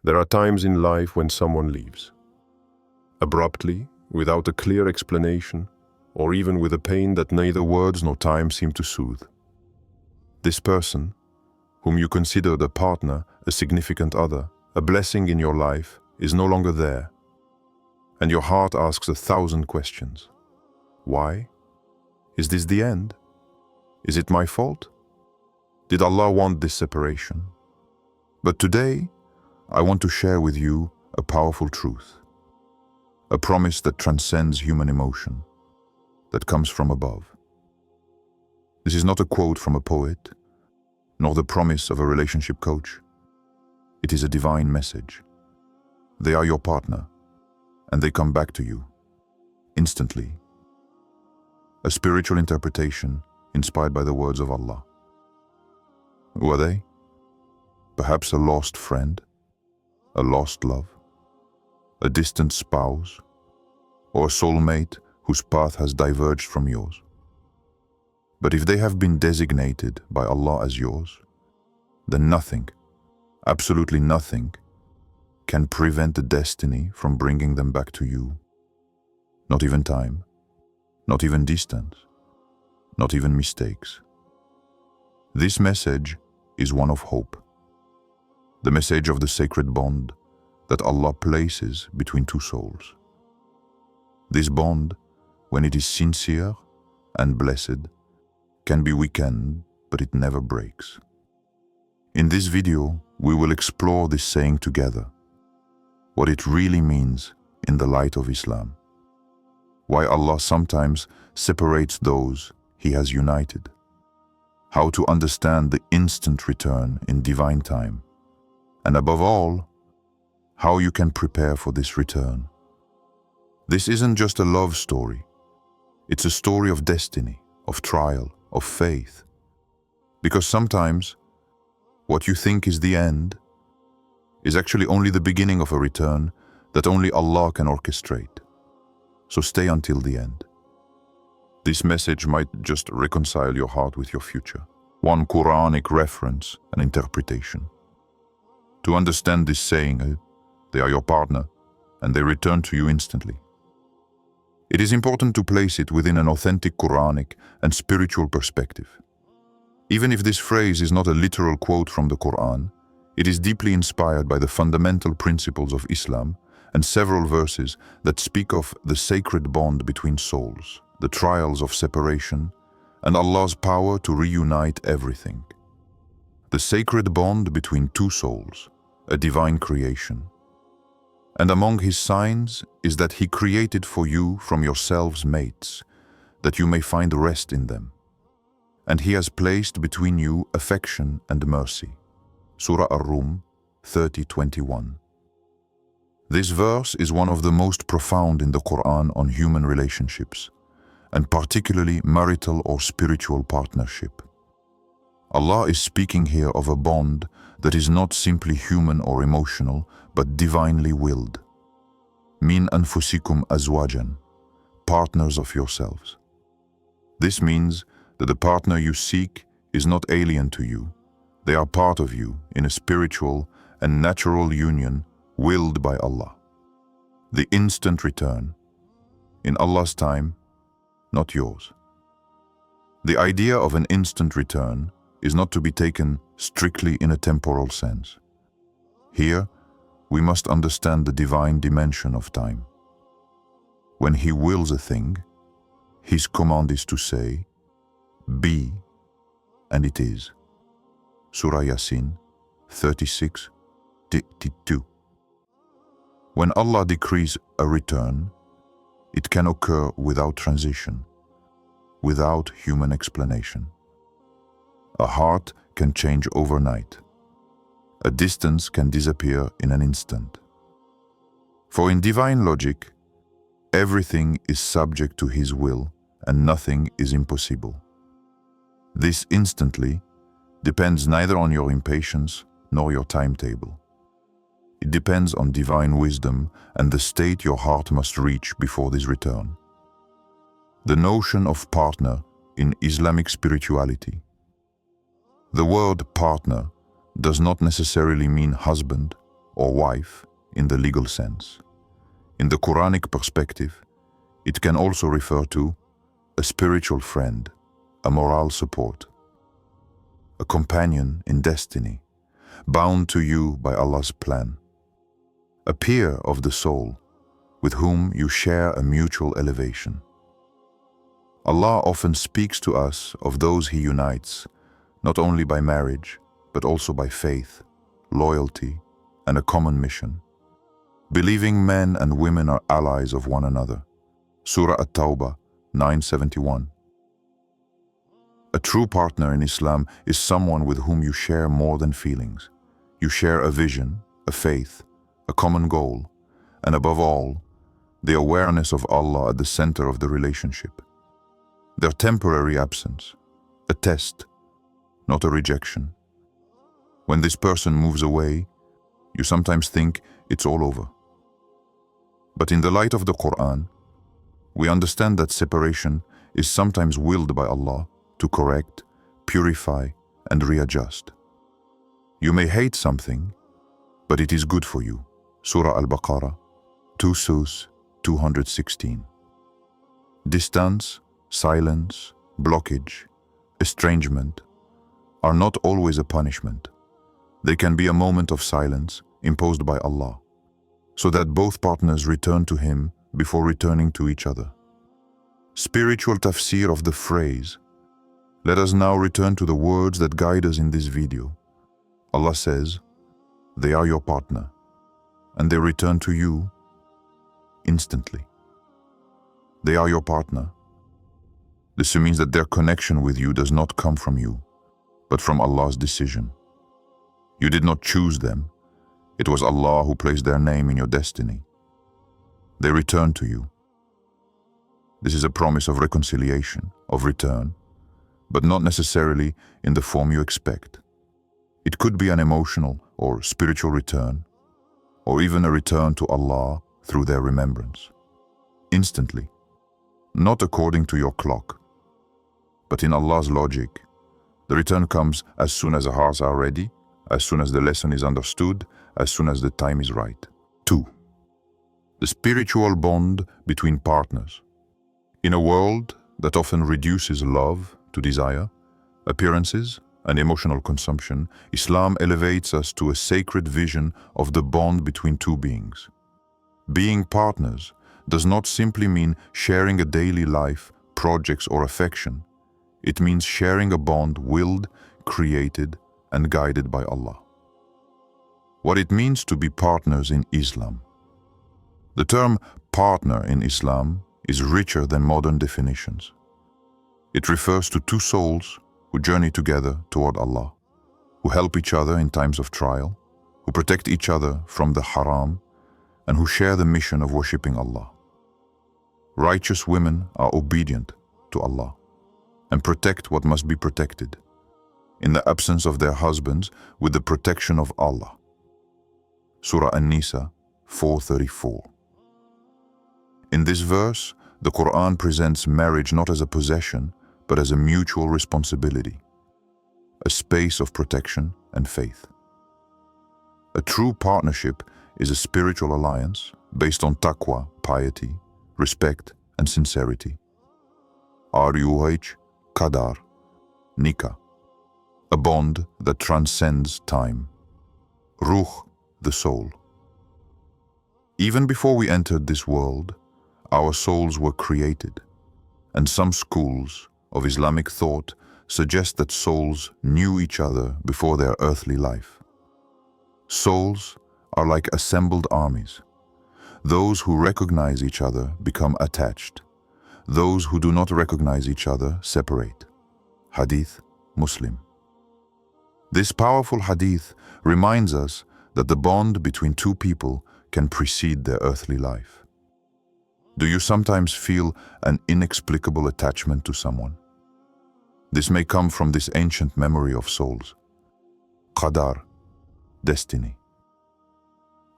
There are times in life when someone leaves. Abruptly, without a clear explanation, or even with a pain that neither words nor time seem to soothe. This person, whom you considered a partner, a significant other, a blessing in your life, is no longer there. And your heart asks 1,000 questions. Why? Is this the end? Is it my fault? Did Allah want this separation? But today, I want to share with you a powerful truth. A promise that transcends human emotion, that comes from above. This is not a quote from a poet, nor the promise of a relationship coach. It is a divine message. They are your partner, and they come back to you, instantly. A spiritual interpretation inspired by the words of Allah. Who are they? Perhaps a lost friend, a lost love, a distant spouse, or a soulmate whose path has diverged from yours. But if they have been designated by Allah as yours, then nothing, absolutely nothing, can prevent the destiny from bringing them back to you. Not even time, not even distance, not even mistakes. This message is one of hope. The message of the sacred bond that Allah places between two souls. This bond, when it is sincere and blessed, can be weakened, but it never breaks. In this video, we will explore this saying together, what it really means in the light of Islam, why Allah sometimes separates those He has united, how to understand the instant return in divine time, and above all, how you can prepare for this return. This isn't just a love story. It's a story of destiny, of trial, of faith. Because sometimes, what you think is the end is actually only the beginning of a return that only Allah can orchestrate. So stay until the end. This message might just reconcile your heart with your future. One Quranic reference and interpretation. To understand this saying, they are your partner, and they return to you instantly. It is important to place it within an authentic Quranic and spiritual perspective. Even if this phrase is not a literal quote from the Quran, it is deeply inspired by the fundamental principles of Islam and several verses that speak of the sacred bond between souls, the trials of separation, and Allah's power to reunite everything. The sacred bond between two souls, a divine creation. And among His signs is that He created for you from yourselves mates, that you may find rest in them. And He has placed between you affection and mercy. Surah Ar-Rum 30:21. This verse is one of the most profound in the Quran on human relationships, and particularly marital or spiritual partnership. Allah is speaking here of a bond that is not simply human or emotional, but divinely willed. Min anfusikum azwajan, partners of yourselves. This means that the partner you seek is not alien to you. They are part of you in a spiritual and natural union willed by Allah. The instant return, in Allah's time, not yours. The idea of an instant return is not to be taken strictly in a temporal sense. Here, we must understand the divine dimension of time. When He wills a thing, His command is to say, be, and it is. Surah Yasin 36:2. When Allah decrees a return, it can occur without transition, without human explanation. A heart can change overnight. A distance can disappear in an instant. For in divine logic, everything is subject to His will and nothing is impossible. This instantly depends neither on your impatience nor your timetable. It depends on divine wisdom and the state your heart must reach before this return. The notion of partner in Islamic spirituality. The word partner does not necessarily mean husband, or wife in the legal sense. In the Quranic perspective, it can also refer to a spiritual friend, a moral support, a companion in destiny, bound to you by Allah's plan, a peer of the soul with whom you share a mutual elevation. Allah often speaks to us of those He unites, not only by marriage, but also by faith, loyalty, and a common mission. Believing men and women are allies of one another. Surah At-Tawbah 971. A true partner in Islam is someone with whom you share more than feelings. You share a vision, a faith, a common goal, and above all, the awareness of Allah at the center of the relationship. Their temporary absence, a test, not a rejection. When this person moves away, you sometimes think it's all over. But in the light of the Quran, we understand that separation is sometimes willed by Allah to correct, purify, and readjust. You may hate something, but it is good for you. Surah Al-Baqarah 216. Distance, silence, blockage, estrangement are not always a punishment. They can be a moment of silence imposed by Allah, so that both partners return to Him before returning to each other. Spiritual tafsir of the phrase. Let us now return to the words that guide us in this video. Allah says, they are your partner, and they return to you instantly. They are your partner. This means that their connection with you does not come from you, but from Allah's decision. You did not choose them. It was Allah who placed their name in your destiny. They return to you. This is a promise of reconciliation, of return, but not necessarily in the form you expect. It could be an emotional or spiritual return, or even a return to Allah through their remembrance. Instantly, not according to your clock, but in Allah's logic. The return comes as soon as the hearts are ready, as soon as the lesson is understood, as soon as the time is right. 2. The spiritual bond between partners. In a world that often reduces love to desire, appearances, and emotional consumption, Islam elevates us to a sacred vision of the bond between two beings. Being partners does not simply mean sharing a daily life, projects, or affection. It means sharing a bond willed, created, and guided by Allah. What it means to be partners in Islam. The term partner in Islam is richer than modern definitions. It refers to two souls who journey together toward Allah, who help each other in times of trial, who protect each other from the haram, and who share the mission of worshipping Allah. Righteous women are obedient to Allah and protect what must be protected, in the absence of their husbands, with the protection of Allah. Surah An-Nisa 4:34. In this verse, the Quran presents marriage not as a possession, but as a mutual responsibility, a space of protection and faith. A true partnership is a spiritual alliance based on taqwa, piety, respect, and sincerity. Ruh, qadar, nikah, a bond that transcends time. Ruh, the soul. Even before we entered this world, our souls were created, and some schools of Islamic thought suggest that souls knew each other before their earthly life. Souls are like assembled armies. Those who recognize each other become attached. Those who do not recognize each other separate. Hadith Muslim. This powerful hadith reminds us that the bond between two people can precede their earthly life. Do you sometimes feel an inexplicable attachment to someone? This may come from this ancient memory of souls. Qadar, destiny.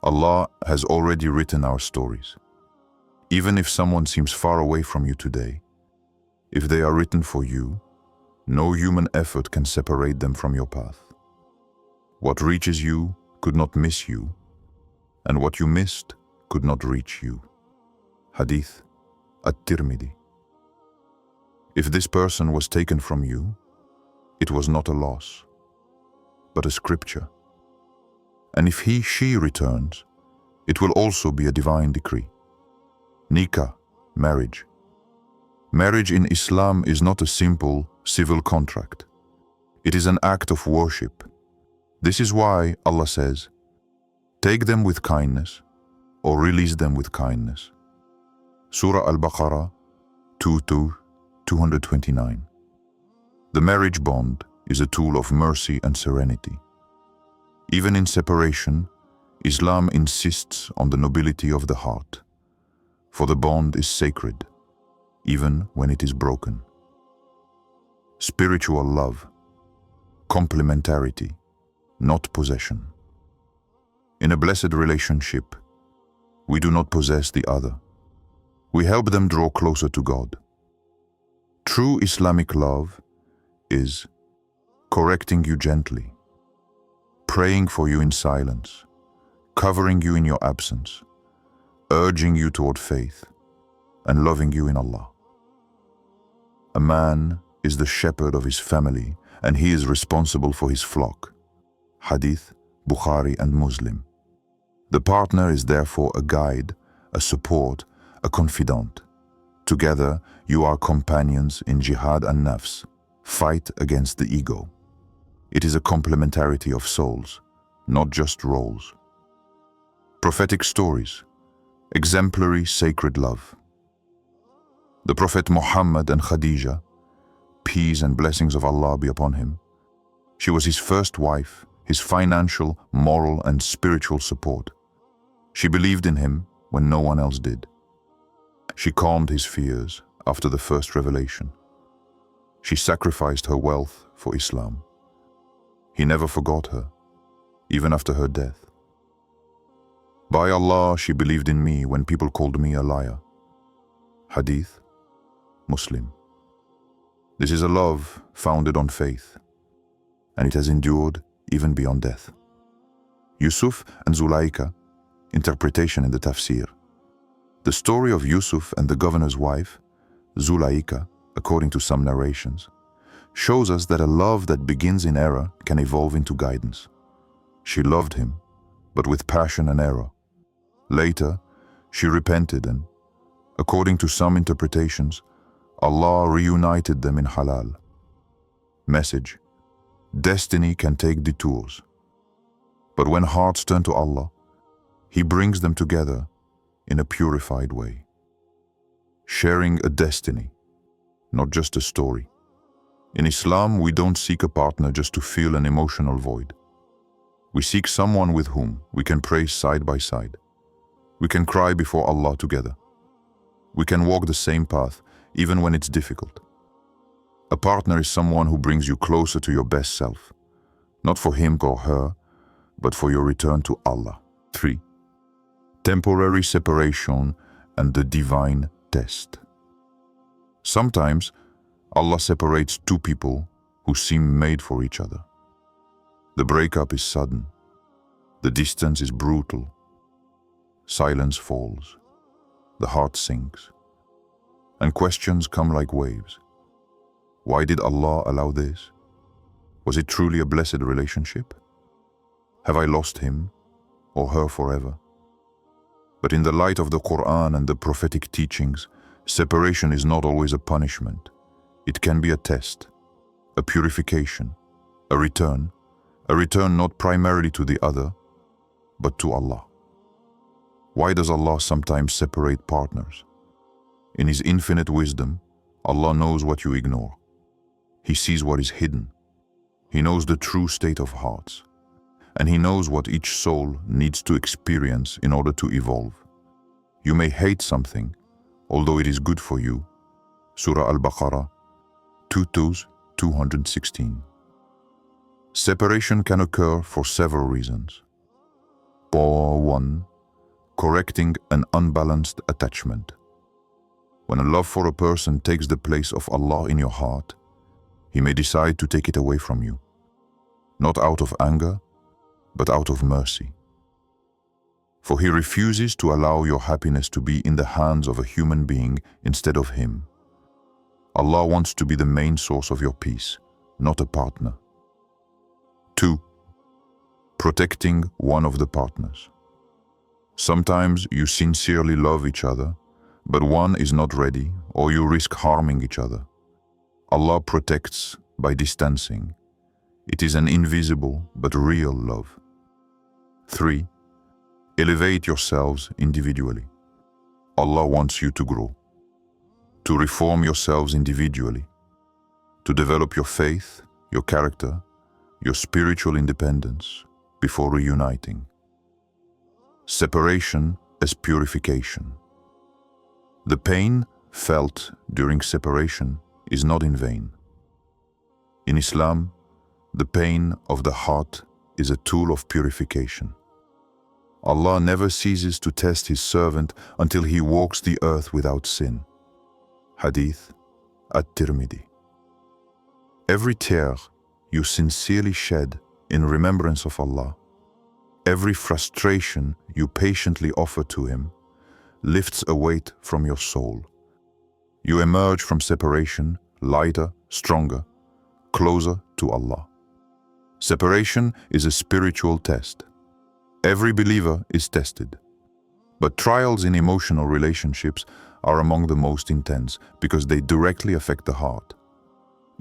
Allah has already written our stories. Even if someone seems far away from you today, if they are written for you, no human effort can separate them from your path. What reaches you could not miss you, and what you missed could not reach you. Hadith at-Tirmidhi. If this person was taken from you, it was not a loss, but a scripture. And if she returns, it will also be a divine decree. Nikah, marriage. Marriage in Islam is not a simple civil contract. It is an act of worship. This is why Allah says, take them with kindness or release them with kindness. Surah Al-Baqarah 229. The marriage bond is a tool of mercy and serenity. Even in separation, Islam insists on the nobility of the heart, for the bond is sacred, even when it is broken. Spiritual love, complementarity, not possession. In a blessed relationship, we do not possess the other. We help them draw closer to God. True Islamic love is correcting you gently, praying for you in silence, covering you in your absence, urging you toward faith, and loving you in Allah. A man is the shepherd of his family, and he is responsible for his flock. Hadith, Bukhari and Muslim. The partner is therefore a guide, a support, a confidant. Together, you are companions in jihad and nafs, fight against the ego. It is a complementarity of souls, not just roles. Prophetic stories, exemplary sacred love. The Prophet Muhammad and Khadija, peace and blessings of Allah be upon him. She was his first wife, his financial, moral and spiritual support. She believed in him when no one else did. She calmed his fears after the first revelation. She sacrificed her wealth for Islam. He never forgot her, even after her death. By Allah, she believed in me when people called me a liar. Hadith, Muslim. This is a love founded on faith, and it has endured even beyond death. Yusuf and Zulaika, interpretation in the tafsir. The story of Yusuf and the governor's wife, Zulaika, according to some narrations, shows us that a love that begins in error can evolve into guidance. She loved him, but with passion and error. Later, she repented and, according to some interpretations, Allah reunited them in halal. Message: destiny can take detours, but when hearts turn to Allah, He brings them together in a purified way. Sharing a destiny, not just a story. In Islam, we don't seek a partner just to fill an emotional void. We seek someone with whom we can pray side by side. We can cry before Allah together. We can walk the same path even when it's difficult. A partner is someone who brings you closer to your best self, not for him or her, but for your return to Allah. 3. Temporary separation and the divine test. Sometimes Allah separates two people who seem made for each other. The breakup is sudden. The distance is brutal. Silence falls. The heart sinks. And questions come like waves. Why did Allah allow this? Was it truly a blessed relationship? Have I lost him or her forever? But in the light of the Quran and the prophetic teachings, separation is not always a punishment. It can be a test, a purification, a return not primarily to the other, but to Allah. Why does Allah sometimes separate partners? In His infinite wisdom, Allah knows what you ignore. He sees what is hidden. He knows the true state of hearts. And He knows what each soul needs to experience in order to evolve. You may hate something, although it is good for you. Surah Al-Baqarah 216. Separation can occur for several reasons. 1. Correcting an unbalanced attachment. When a love for a person takes the place of Allah in your heart, He may decide to take it away from you, not out of anger, but out of mercy. For he refuses to allow your happiness to be in the hands of a human being instead of him. Allah wants to be the main source of your peace, not a partner. 2. Protecting one of the partners. Sometimes you sincerely love each other, but one is not ready, or you risk harming each other. Allah protects by distancing. It is an invisible but real love. 3. Elevate yourselves individually. Allah wants you to grow, to reform yourselves individually, to develop your faith, your character, your spiritual independence before reuniting. Separation as purification. The pain felt during separation is not in vain. In Islam, the pain of the heart is a tool of purification. Allah never ceases to test His servant until he walks the earth without sin. Hadith at-Tirmidhi. Every tear you sincerely shed in remembrance of Allah, every frustration you patiently offer to Him, lifts a weight from your soul. You emerge from separation lighter, stronger, closer to Allah. Separation is a spiritual test. Every believer is tested. But trials in emotional relationships are among the most intense because they directly affect the heart.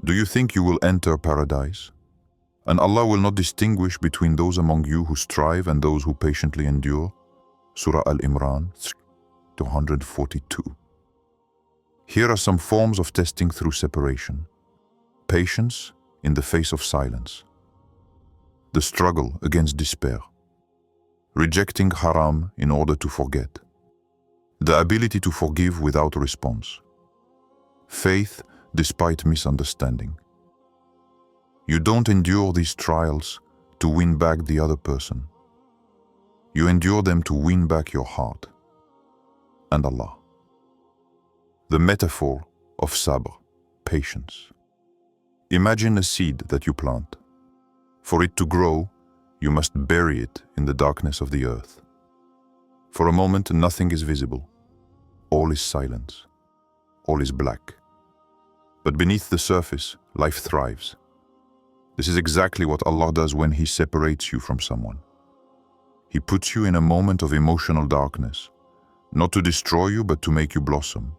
Do you think you will enter paradise? And Allah will not distinguish between those among you who strive and those who patiently endure? Surah Al-Imran 242. Here are some forms of testing through separation. Patience in the face of silence. The struggle against despair. Rejecting haram in order to forget. The ability to forgive without a response. Faith despite misunderstanding. You don't endure these trials to win back the other person. You endure them to win back your heart and Allah. The metaphor of sabr, patience. Imagine a seed that you plant. For it to grow, you must bury it in the darkness of the earth. For a moment, nothing is visible. All is silence. All is black. But beneath the surface, life thrives. This is exactly what Allah does when He separates you from someone. He puts you in a moment of emotional darkness, not to destroy you, but to make you blossom.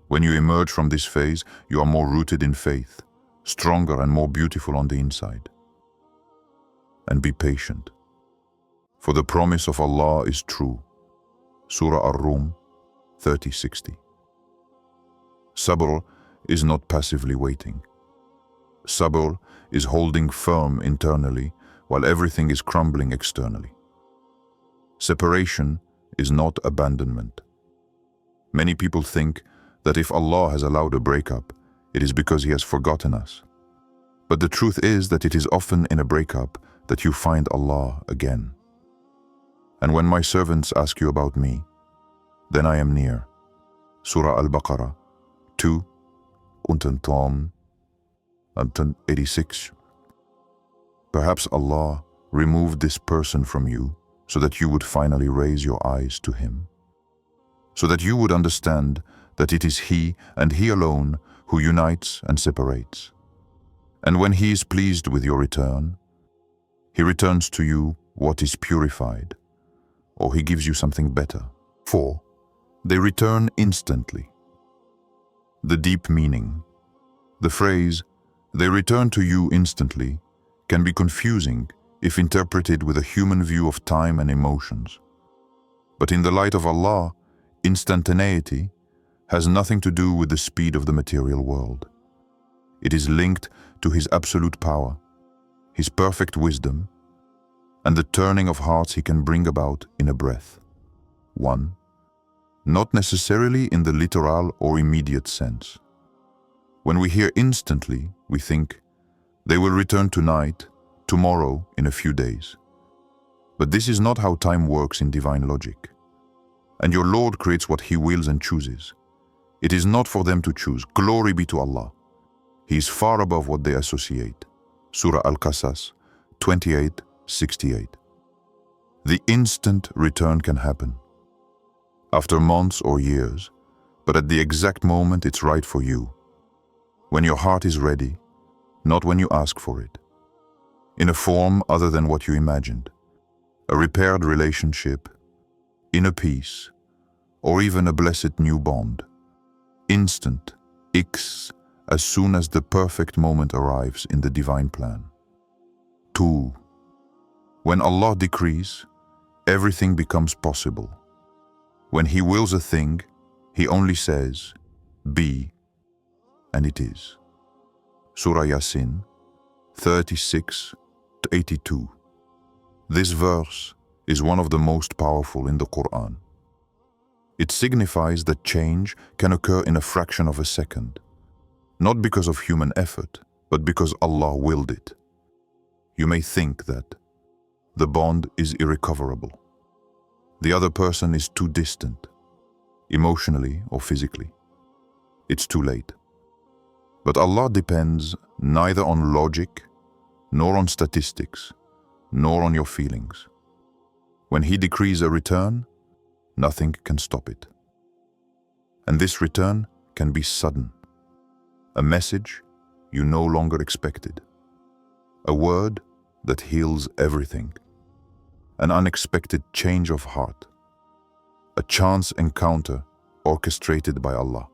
When you emerge from this phase, you are more rooted in faith, stronger and more beautiful on the inside. And be patient, for the promise of Allah is true. Surah Ar-Rum 30:60. Sabr is not passively waiting. Sabr is holding firm internally while everything is crumbling externally. Separation is not abandonment. Many people think that if Allah has allowed a breakup, it is because He has forgotten us. But the truth is that it is often in a breakup that you find Allah again. And when my servants ask you about me, then I am near. Surah Al-Baqarah 2:86. Perhaps Allah removed this person from you so that you would finally raise your eyes to Him, so that you would understand that it is He and He alone who unites and separates. And when He is pleased with your return, He returns to you what is purified, or He gives you something better. 4. They return instantly. The deep meaning. The phrase, "they return to you instantly," can be confusing if interpreted with a human view of time and emotions. But in the light of Allah, instantaneity has nothing to do with the speed of the material world. It is linked to His absolute power, His perfect wisdom, and the turning of hearts He can bring about in a breath. 1. Not necessarily in the literal or immediate sense. When we hear instantly, we think, they will return tonight, tomorrow, in a few days. But this is not how time works in divine logic. And your Lord creates what He wills and chooses. It is not for them to choose. Glory be to Allah. He is far above what they associate. Surah Al-Qasas 28:68. The instant return can happen, after months or years, but at the exact moment it's right for you, when your heart is ready, not when you ask for it, in a form other than what you imagined, a repaired relationship, inner peace, or even a blessed new bond. Instant, as soon as the perfect moment arrives in the divine plan. 2. When Allah decrees, everything becomes possible. When He wills a thing, He only says, be, and it is. Surah Yasin 36-82. This verse is one of the most powerful in the Quran. It signifies that change can occur in a fraction of a second, not because of human effort, but because Allah willed it. You may think that the bond is irrecoverable. The other person is too distant, emotionally or physically. It's too late. But Allah depends neither on logic, nor on statistics, nor on your feelings. When He decrees a return, nothing can stop it. And this return can be sudden. A message you no longer expected. A word that heals everything. An unexpected change of heart. A chance encounter orchestrated by Allah.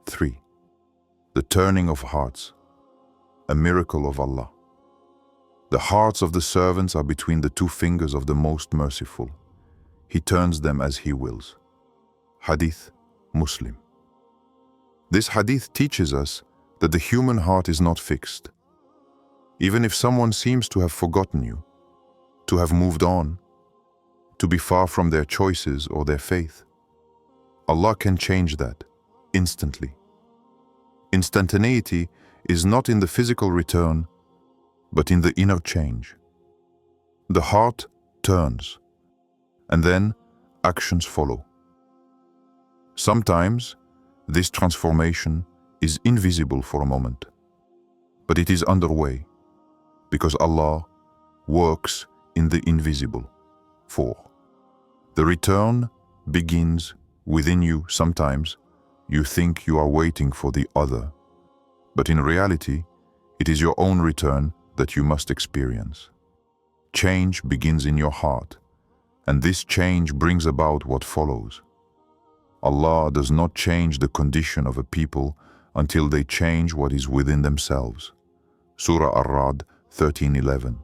3. The turning of hearts. A miracle of Allah. The hearts of the servants are between the two fingers of the Most Merciful. He turns them as He wills. Hadith Muslim. This hadith teaches us that the human heart is not fixed. Even if someone seems to have forgotten you, to have moved on, to be far from their choices or their faith, Allah can change that instantly. Instantaneity is not in the physical return, but in the inner change. The heart turns, and then actions follow. Sometimes this transformation is invisible for a moment, but it is underway because Allah works in the invisible. 4. The return begins within you. Sometimes you think you are waiting for the other, but in reality, it is your own return that you must experience. Change begins in your heart, and this change brings about what follows. Allah does not change the condition of a people until they change what is within themselves. Surah Ar-Ra'd 13:11.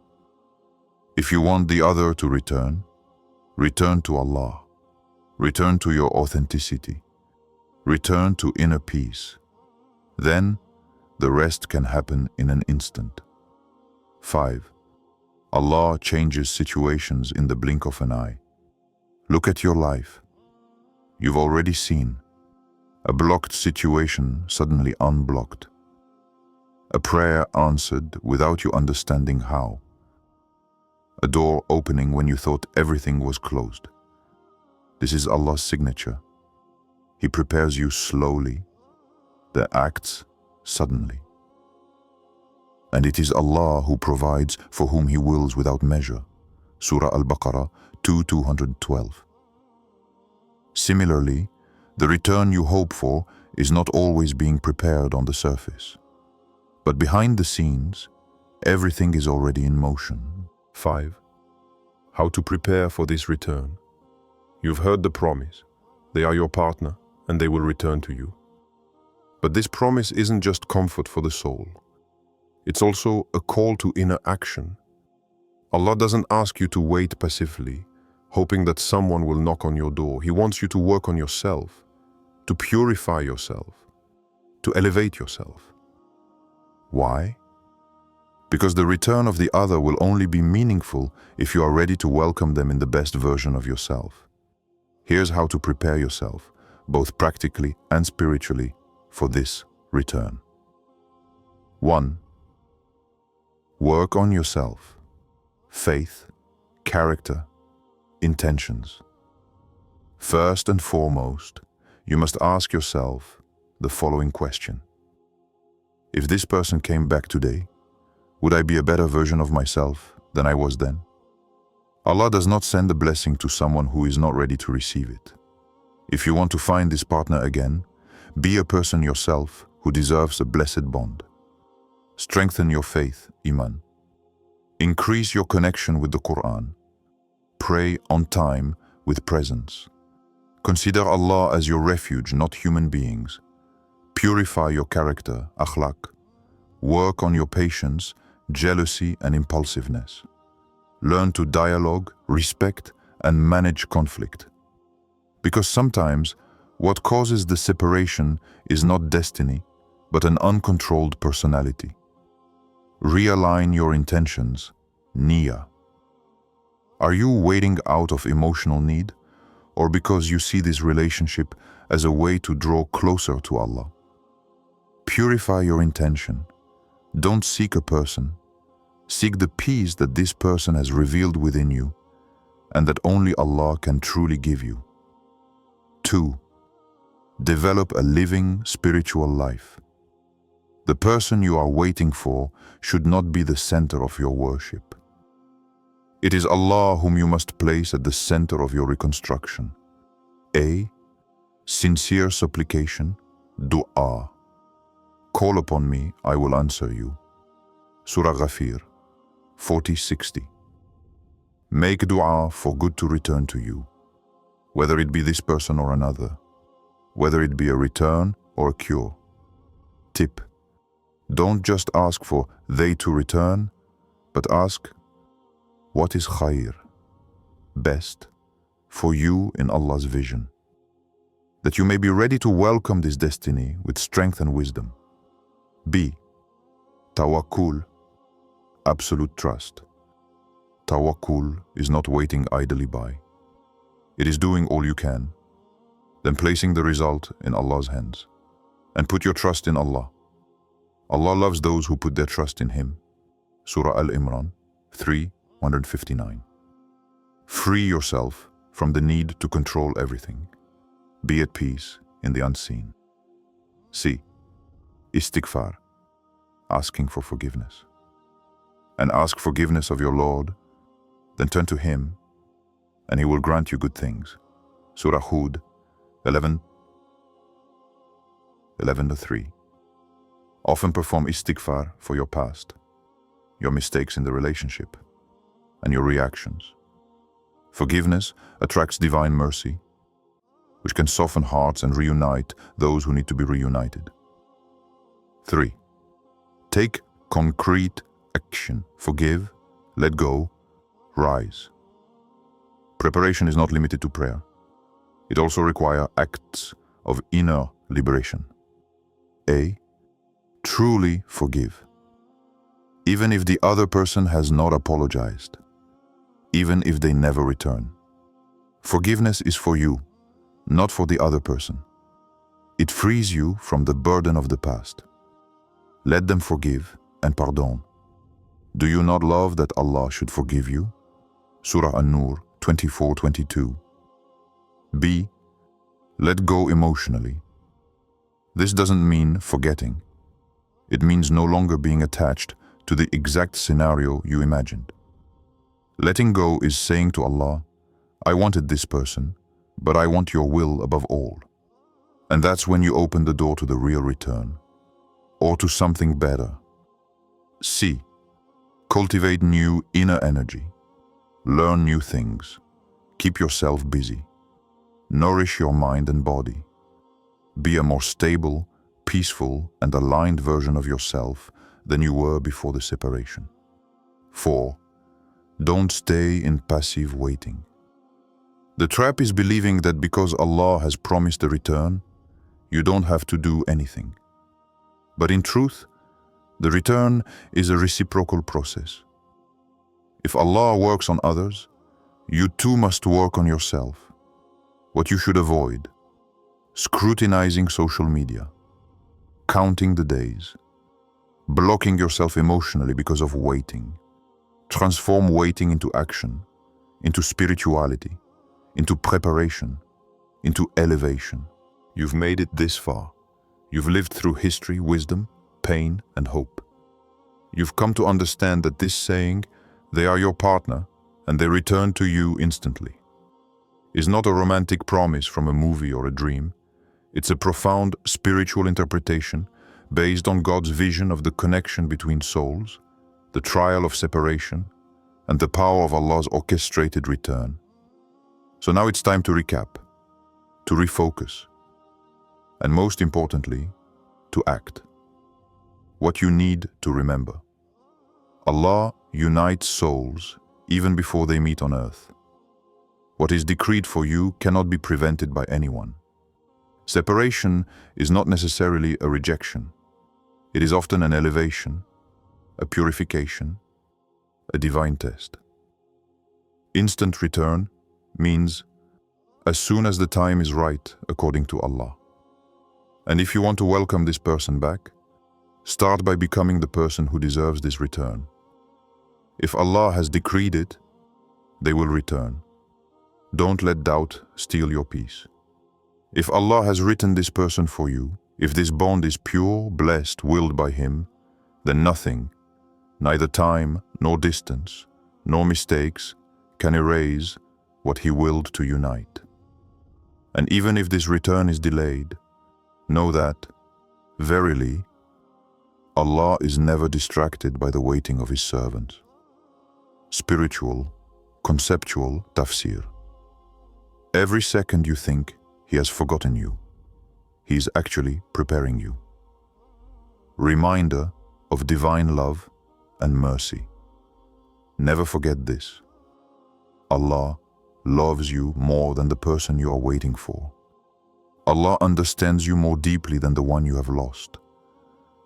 If you want the other to return, return to Allah. Return to your authenticity. Return to inner peace. Then, the rest can happen in an instant. 5. Allah changes situations in the blink of an eye. Look at your life. You've already seen a blocked situation suddenly unblocked. A prayer answered without you understanding how. A door opening when you thought everything was closed. This is Allah's signature. He prepares you slowly, then acts suddenly. And it is Allah who provides for whom He wills without measure. Surah Al-Baqarah 2:212. Similarly, the return you hope for is not always being prepared on the surface. But behind the scenes, everything is already in motion. 5. How to prepare for this return. You've heard the promise. They are your partner, and they will return to you. But this promise isn't just comfort for the soul. It's also a call to inner action. Allah doesn't ask you to wait passively, hoping that someone will knock on your door. He wants you to work on yourself, to purify yourself, to elevate yourself. Why? Because the return of the other will only be meaningful if you are ready to welcome them in the best version of yourself. Here's how to prepare yourself, both practically and spiritually, for this return. 1. Work on yourself. Faith, character, intentions. First and foremost, you must ask yourself the following question. If this person came back today, would I be a better version of myself than I was then? Allah does not send a blessing to someone who is not ready to receive it. If you want to find this partner again, be a person yourself who deserves a blessed bond. Strengthen your faith, Iman. Increase your connection with the Quran. Pray on time with presence. Consider Allah as your refuge, not human beings. Purify your character, akhlaq. Work on your patience, jealousy and impulsiveness. Learn to dialogue, respect and manage conflict. Because sometimes what causes the separation is not destiny, but an uncontrolled personality. Realign your intentions, niyyah. Are you waiting out of emotional need, or because you see this relationship as a way to draw closer to Allah? Purify your intention. Don't seek a person. Seek the peace that this person has revealed within you and that only Allah can truly give you. 2. Develop a living spiritual life. The person you are waiting for should not be the center of your worship. It is Allah whom you must place at the center of your reconstruction. A. Sincere supplication, dua. Call upon me, I will answer you. Surah Ghafir 40:60. Make dua for good to return to you, whether it be this person or another, whether it be a return or a cure. Tip: don't just ask for they to return, but ask, what is khair, best, for you in Allah's vision, that you may be ready to welcome this destiny with strength and wisdom. B. Tawakkul, absolute trust. Tawakkul is not waiting idly by. It is doing all you can, then placing the result in Allah's hands. And put your trust in Allah. Allah loves those who put their trust in Him. Surah Al-Imran 3:159. Free yourself from the need to control everything. Be at peace in the unseen. C. Istighfar, asking for forgiveness. And ask forgiveness of your Lord, then turn to Him, and He will grant you good things. Surah Hud 11:3. Often perform istighfar for your past, your mistakes in the relationship, and your reactions. Forgiveness attracts divine mercy, which can soften hearts and reunite those who need to be reunited. 3. Take concrete action. Forgive, let go, rise. Preparation is not limited to prayer. It also requires acts of inner liberation. A. Truly forgive. Even if the other person has not apologized, even if they never return. Forgiveness is for you, not for the other person. It frees you from the burden of the past. Let them forgive and pardon. Do you not love that Allah should forgive you? Surah An-Nur 24:22. B. Let go emotionally. This doesn't mean forgetting. It means no longer being attached to the exact scenario you imagined. Letting go is saying to Allah, I wanted this person, but I want your will above all. And that's when you open the door to the real return, or to something better. C. Cultivate new inner energy. Learn new things. Keep yourself busy. Nourish your mind and body. Be a more stable, peaceful, and aligned version of yourself than you were before the separation. 4. Don't stay in passive waiting. The trap is believing that because Allah has promised a return, you don't have to do anything. But in truth, the return is a reciprocal process. If Allah works on others, you too must work on yourself. What you should avoid: scrutinizing social media, counting the days, blocking yourself emotionally because of waiting. Transform waiting into action, into spirituality, into preparation, into elevation. You've made it this far. You've lived through history, wisdom, pain, and hope. You've come to understand that this saying, they are your partner, and they return to you instantly, is not a romantic promise from a movie or a dream. It's a profound spiritual interpretation based on God's vision of the connection between souls, the trial of separation, and the power of Allah's orchestrated return. So now it's time to recap, to refocus, and most importantly, to act. What you need to remember. Allah unites souls even before they meet on earth. What is decreed for you cannot be prevented by anyone. Separation is not necessarily a rejection. It is often an elevation, a purification, a divine test. Instant return means as soon as the time is right according to Allah. And if you want to welcome this person back, start by becoming the person who deserves this return. If Allah has decreed it, they will return. Don't let doubt steal your peace. If Allah has written this person for you, if this bond is pure, blessed, willed by Him, then nothing, neither time, nor distance, nor mistakes, can erase what He willed to unite. And even if this return is delayed, know that, verily, Allah is never distracted by the waiting of His servants. Spiritual, conceptual tafsir. Every second you think He has forgotten you, He is actually preparing you. Reminder of divine love and mercy. Never forget this. Allah loves you more than the person you are waiting for. Allah understands you more deeply than the one you have lost.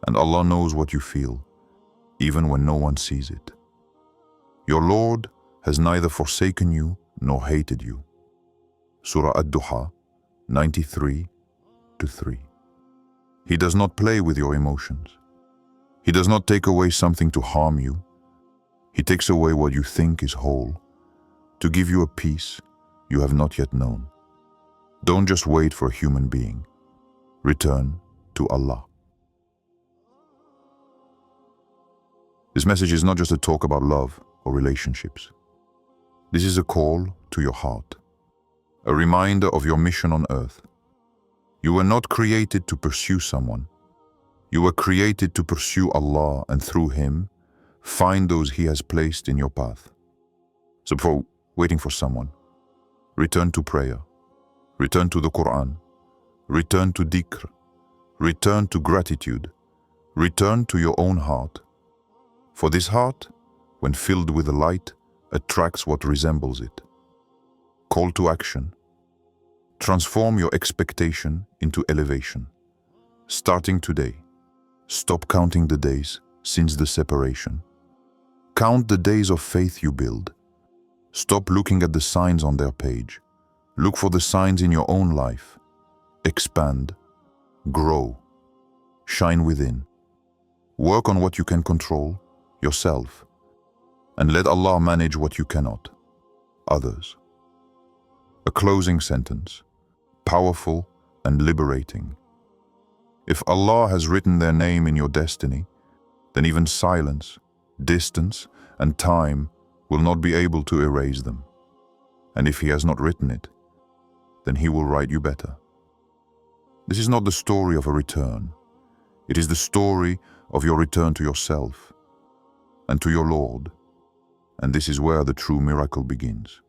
And Allah knows what you feel, even when no one sees it. Your Lord has neither forsaken you nor hated you. Surah Ad-Duha 93-3. He does not play with your emotions. He does not take away something to harm you. He takes away what you think is whole, to give you a peace you have not yet known. Don't just wait for a human being. Return to Allah. This message is not just a talk about love or relationships. This is a call to your heart, a reminder of your mission on earth. You were not created to pursue someone. You were created to pursue Allah, and through Him, find those He has placed in your path. So before waiting for someone, return to prayer, return to the Quran, return to dhikr, return to gratitude, return to your own heart. For this heart, when filled with the light, attracts what resembles it. Call to action. Transform your expectation into elevation. Starting today, stop counting the days since the separation. Count the days of faith you build. Stop looking at the signs on their page. Look for the signs in your own life. Expand, grow, shine within. Work on what you can control, yourself, and let Allah manage what you cannot, others. A closing sentence, powerful and liberating. If Allah has written their name in your destiny, then even silence, distance, and time will not be able to erase them. And if He has not written it, then He will write you better. This is not the story of a return. It is the story of your return to yourself and to your Lord. And this is where the true miracle begins.